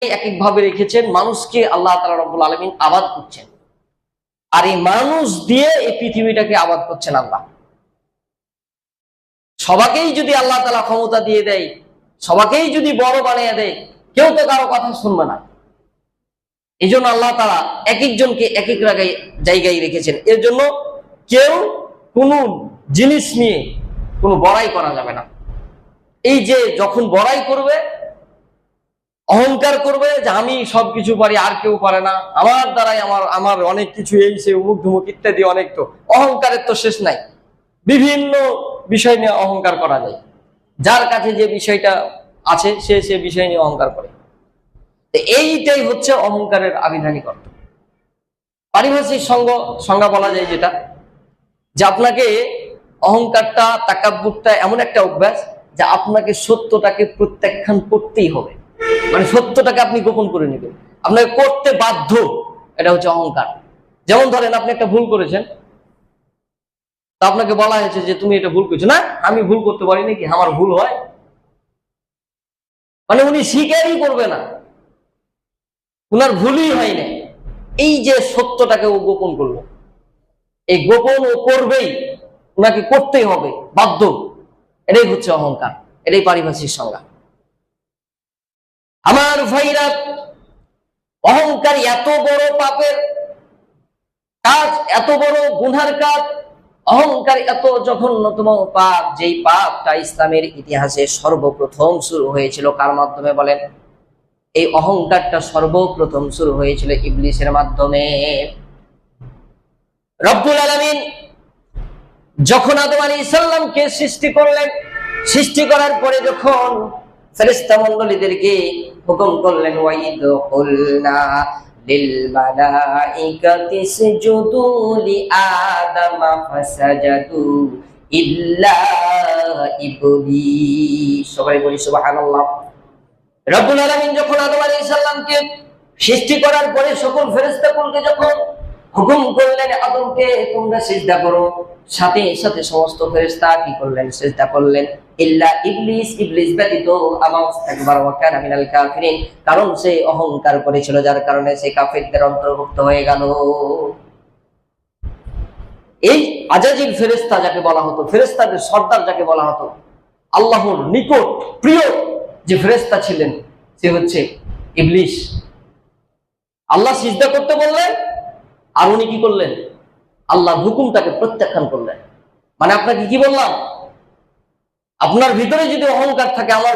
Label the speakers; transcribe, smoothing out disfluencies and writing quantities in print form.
Speaker 1: এক এক ভাবে রেখেছেন, মানুষকে আল্লাহ তাআলা রব্বুল আলামিন আবাদ করছেন, আর এই মানুষ দিয়ে এই পৃথিবীটাকে আবাদ করছেন আল্লাহ। সবাকেই যদি আল্লাহ তাআলা ক্ষমতা দিয়ে দেয়, সবাকেই যদি বড় বানিয়ে দেয়, কেউ তো কারো কথা শুনবে না। এই জন্য আল্লাহ তাআলা এক একজনকে এক এক জায়গায় রেখেছেন। এর জন্য কেউ কোনো জিনিস নিয়ে কোনো বড়াই করা যাবে না। এই যে যখন বড়াই করবে, অহংকার করবে যে আমি সবকিছু পারি, আর কেউ পারে না, আমার দ্বারাই আমার অনেক কিছু, এই সে উমুক ধুমুক ইত্যাদি, অনেক, তো অহংকারের তো শেষ নাই। বিভিন্ন বিষয় নিয়ে অহংকার করা যায়। যার কাছে যে বিষয়টা আছে সে বিষয় নিয়ে অহংকার করে। এইটাই হচ্ছে অহংকারের আবিধানিক অর্থ। পারিভাষিক সংজ্ঞা বলা যায় যেটা, যে আপনাকে অহংকারটা, তাকাব্বুরটা এমন একটা অভ্যাস যে আপনাকে সত্যটাকে প্রত্যাখ্যান করতেই হবে। মানে সত্যটাকে আপনি গোপন করে নেবেন, আপনাকে করতে বাধ্য। এটা হচ্ছে অহংকার। যেমন ধরেন আপনি একটা ভুল করেছেন, তা আপনাকে বলা হয়েছে যে তুমি এটা ভুল করেছো। না, আমি ভুল করতে পারি নাকি, আমার ভুল হয়। মানে উনি স্বীকারই করবে না, উনার ভুলই হয় না। এই যে সত্যটাকে ও গোপন করলো, এই গোপন ও করবেই, উনাকে করতেই হবে, বাধ্য। এটাই হচ্ছে অহংকার, এটাই পারিভাষিক সংজ্ঞা। আমার ভাইরা, অহংকার এত বড় পাপের কাজ, এত বড় গুনার কাজ, অহংকার এত জঘন্যতম পাপ, যেই পাপটা ইসলামের ইতিহাসে সর্বপ্রথম শুরু হয়েছিল কার মাধ্যমে বলেন? এই অহংকারটা সর্বপ্রথম শুরু হয়েছিল ইবলিসের মাধ্যমে। রব্বুল আলামিন যখন আদম আলাইহিস সালামকে সৃষ্টি করলেন, সৃষ্টি করার পরে যখন ফেরেশতা মণ্ডলীদেরকে হুকুম করলেন, ওয়াইদ কুলনা লিল মালাইকাতি ইসজুদু লি আদম ফাসাজাদু ইল্লা ইবলিস। সবাই বলি সুবহানাল্লাহ। রব্বুল আলামিন যখন আদম আলাইহিস সালামকে সৃষ্টি করার পরে সকল ফেরেশতাকুলকে যখন হুকুম করলেন আদমকে তোমরা সিজদা করো, সাথে সাথে সমস্ত ফেরেশতা কি করলেন? সিজদা করলেন। ইল্লা ইবলিস, ইবলিস ব্যতীত, আবা ওয়াস্তাকবারা ওয়া কানা মিনাল কাফিরিন, কারণ সে অহংকার করেছিল, যার কারণে সে কাফিরদের অন্তর্ভুক্ত হয়ে গেল। এই আজাজিল ফেরেশতা যাকে বলা হতো, ফেরেশতাদের সর্দার যাকে বলা হতো, আল্লাহর নিকট প্রিয় যে ফেরেশতা ছিলেন সে হচ্ছে ইবলিস। আল্লাহ সিজদা করতে বললেন, আর উনি কি করলেন? আল্লাহর হুকুমটাকে প্রত্যাখ্যান করলেন। মানে আপনাকে কি বললাম, আপনার ভিতরে যদি অহংকার থাকে, আমার